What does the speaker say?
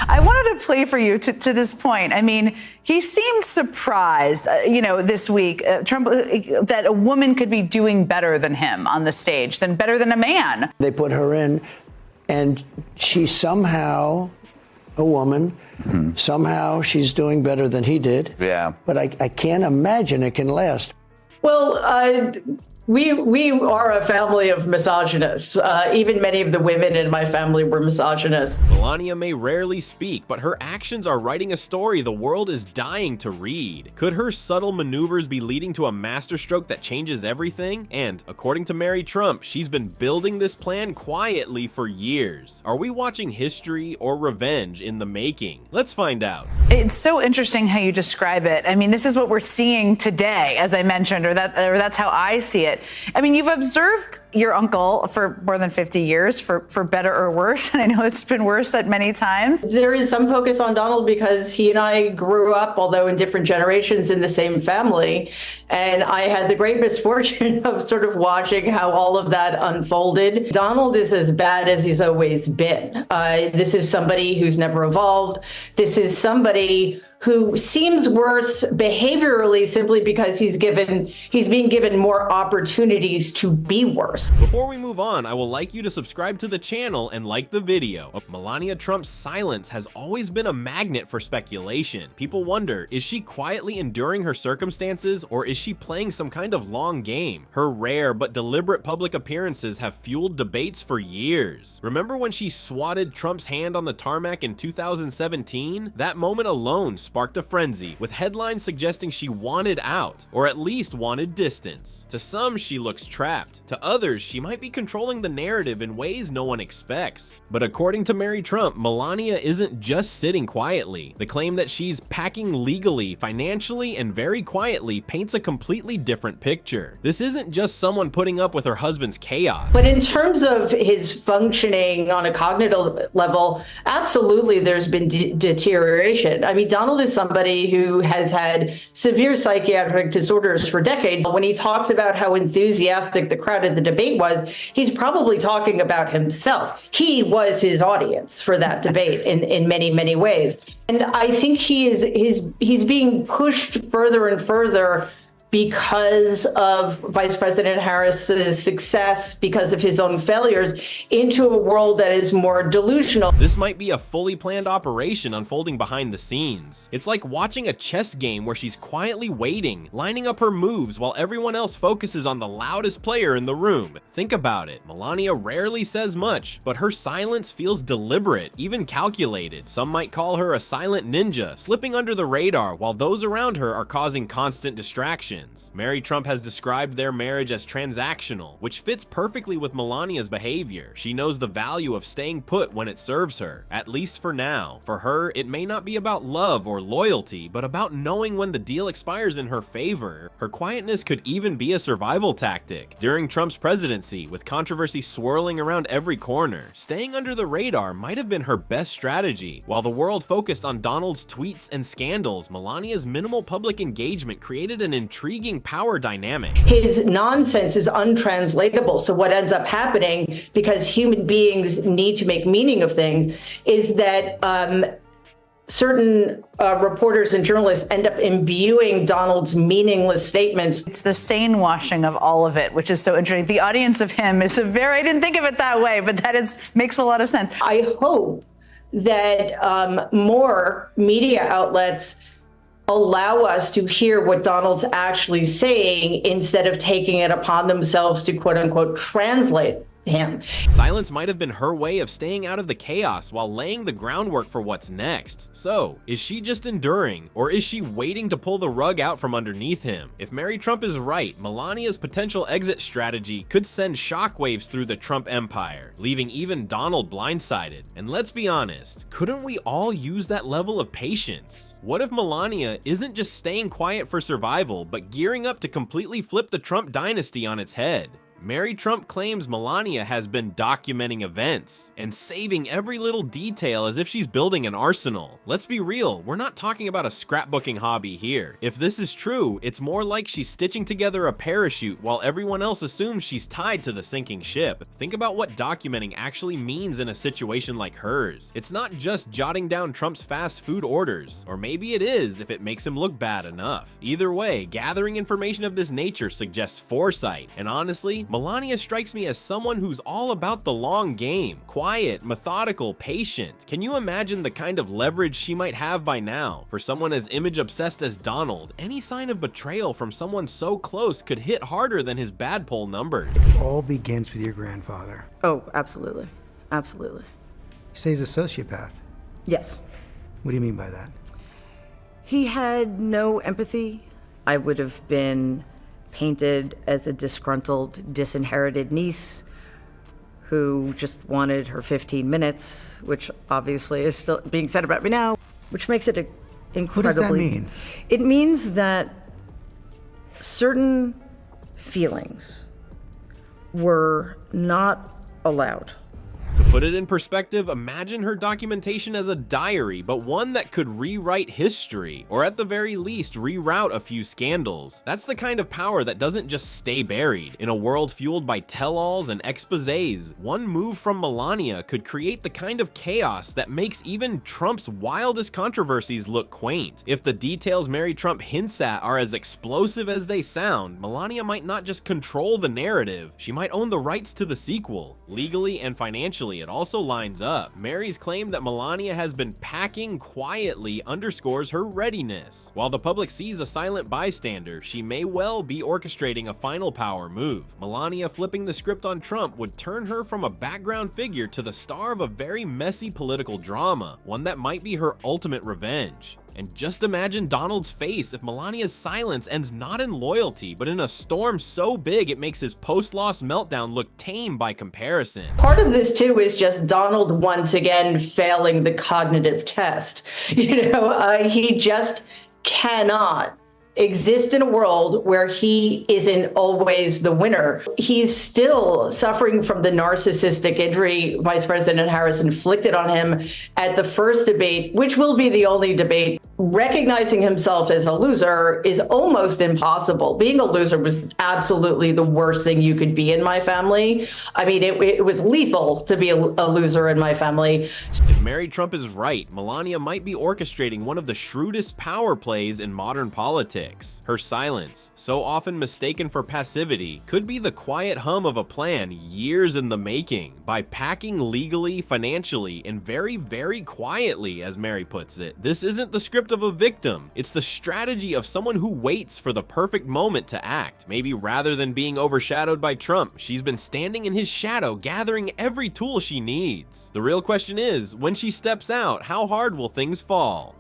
I wanted to play for you to this point. I mean, he seemed surprised, this week, Trump, that a woman could be doing better than him on the stage, better than a man. They put her in, and she's somehow a woman. Somehow she's doing better than he did. Yeah. But I can't imagine it can last. Well, we are a family of misogynists. Even many of the women in my family were misogynists. Melania may rarely speak, but her actions are writing a story the world is dying to read. Could her subtle maneuvers be leading to a masterstroke that changes everything? And according to Mary Trump, she's been building this plan quietly for years. Are we watching history or revenge in the making? Let's find out. It's so interesting how you describe it. I mean, this is what we're seeing today, as I mentioned, or that's how I see it. I mean, you've observed your uncle for more than 50 years, for better or worse, and I know it's been worse at many times. There is some focus on Donald because he and I grew up, although in different generations, in the same family. And I had the great misfortune of sort of watching how all of that unfolded. Donald is as bad as he's always been. This is somebody who's never evolved. This is somebody who seems worse behaviorally simply because he's being given more opportunities to be worse. Before we move on, I would like you to subscribe to the channel and like the video. Melania Trump's silence has always been a magnet for speculation. People wonder, is she quietly enduring her circumstances, or is she playing some kind of long game? Her rare but deliberate public appearances have fueled debates for years. Remember when she swatted Trump's hand on the tarmac in 2017? That moment alone sparked a frenzy, with headlines suggesting she wanted out, or at least wanted distance. To some, she looks trapped. To others, she might be controlling the narrative in ways no one expects. But according to Mary Trump, Melania isn't just sitting quietly. The claim that she's packing legally, financially, and very quietly paints a completely different picture. This isn't just someone putting up with her husband's chaos. But in terms of his functioning on a cognitive level, absolutely there's been deterioration. I mean, Donald is somebody who has had severe psychiatric disorders for decades. When he talks about how enthusiastic the crowd at the debate was, he's probably talking about himself. He was his audience for that debate in many, many ways. And I think he's being pushed further and further because of Vice President Harris's success, because of his own failures, into a world that is more delusional. This might be a fully planned operation unfolding behind the scenes. It's like watching a chess game where she's quietly waiting, lining up her moves while everyone else focuses on the loudest player in the room. Think about it. Melania rarely says much, but her silence feels deliberate, even calculated. Some might call her a silent ninja, slipping under the radar while those around her are causing constant distraction. Mary Trump has described their marriage as transactional, which fits perfectly with Melania's behavior. She knows the value of staying put when it serves her, at least for now. For her, it may not be about love or loyalty, but about knowing when the deal expires in her favor. Her quietness could even be a survival tactic. During Trump's presidency, with controversy swirling around every corner, staying under the radar might have been her best strategy. While the world focused on Donald's tweets and scandals, Melania's minimal public engagement created an intriguing power dynamic. His nonsense is untranslatable. So what ends up happening, because human beings need to make meaning of things, is that certain reporters and journalists end up imbuing Donald's meaningless statements. It's the sane washing of all of it, which is so interesting. The audience of him is I didn't think of it that way, but makes a lot of sense. I hope that more media outlets allow us to hear what Donald's actually saying instead of taking it upon themselves to quote unquote translate him. Silence might have been her way of staying out of the chaos while laying the groundwork for what's next. So, is she just enduring, or is she waiting to pull the rug out from underneath him? If Mary Trump is right, Melania's potential exit strategy could send shockwaves through the Trump empire, leaving even Donald blindsided. And let's be honest, couldn't we all use that level of patience? What if Melania isn't just staying quiet for survival, but gearing up to completely flip the Trump dynasty on its head? Mary Trump claims Melania has been documenting events and saving every little detail as if she's building an arsenal. Let's be real, we're not talking about a scrapbooking hobby here. If this is true, it's more like she's stitching together a parachute while everyone else assumes she's tied to the sinking ship. Think about what documenting actually means in a situation like hers. It's not just jotting down Trump's fast food orders, or maybe it is if it makes him look bad enough. Either way, gathering information of this nature suggests foresight, and honestly, Melania strikes me as someone who's all about the long game. Quiet, methodical, patient. Can you imagine the kind of leverage she might have by now? For someone as image obsessed as Donald, any sign of betrayal from someone so close could hit harder than his bad poll numbers. It all begins with your grandfather. Oh, absolutely. Absolutely. You say he's a sociopath. Yes. What do you mean by that? He had no empathy. I would have been painted as a disgruntled, disinherited niece who just wanted her 15 minutes, which obviously is still being said about me now, which makes it incredibly... What does that mean? It means that certain feelings were not allowed. To put it in perspective, imagine her documentation as a diary, but one that could rewrite history, or at the very least, reroute a few scandals. That's the kind of power that doesn't just stay buried. In a world fueled by tell-alls and exposés, one move from Melania could create the kind of chaos that makes even Trump's wildest controversies look quaint. If the details Mary Trump hints at are as explosive as they sound, Melania might not just control the narrative, she might own the rights to the sequel. Legally and financially, it also lines up. Mary's claim that Melania has been packing quietly underscores her readiness. While the public sees a silent bystander, she may well be orchestrating a final power move. Melania flipping the script on Trump would turn her from a background figure to the star of a very messy political drama, one that might be her ultimate revenge. And just imagine Donald's face if Melania's silence ends not in loyalty, but in a storm so big it makes his post-loss meltdown look tame by comparison. Part of this, too, is just Donald once again failing the cognitive test. He just cannot exist in a world where he isn't always the winner. He's still suffering from the narcissistic injury Vice President Harris inflicted on him at the first debate, which will be the only debate. Recognizing himself as a loser is almost impossible. Being a loser was absolutely the worst thing you could be in my family. I mean, it was lethal to be a loser in my family. If Mary Trump is right, Melania might be orchestrating one of the shrewdest power plays in modern politics. Her silence, so often mistaken for passivity, could be the quiet hum of a plan years in the making. By packing legally, financially, and very, very quietly, as Mary puts it, this isn't the script of a victim. It's the strategy of someone who waits for the perfect moment to act. Maybe rather than being overshadowed by Trump, she's been standing in his shadow, gathering every tool she needs. The real question is, when she steps out, how hard will things fall?